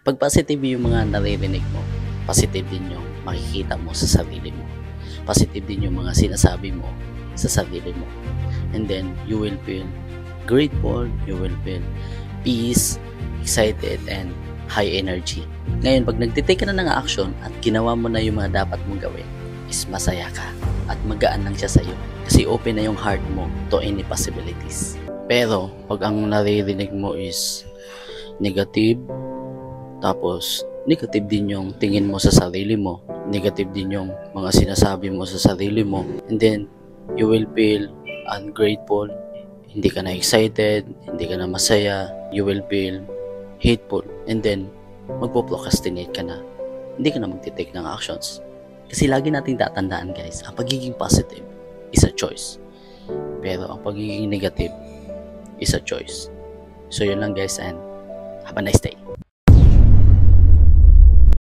Pag positive yung mga naririnig mo, positive din yung makikita mo sa sarili mo. Positive din yung mga sinasabi mo sa sarili mo. And then, you will feel grateful, you will feel peace, excited, and high energy. Ngayon, pag nagtitake ka na ng action at ginawa mo na yung mga dapat mong gawin, is masaya ka at magaan lang siya sa'yo. Kasi open na yung heart mo to any possibilities. Pero, pag ang naririnig mo is negative, tapos negative din yung tingin mo sa sarili mo, negative din yung mga sinasabi mo sa sarili mo, and then you will feel ungrateful, hindi ka na excited, hindi ka na masaya, you will feel hateful, and then magpo-procrastinate ka na, hindi ka na magtitake ng actions. Kasi lagi natin tatandaan guys, ang pagiging positive is a choice, pero ang pagiging negative is a choice. So yun lang guys, and have a nice day.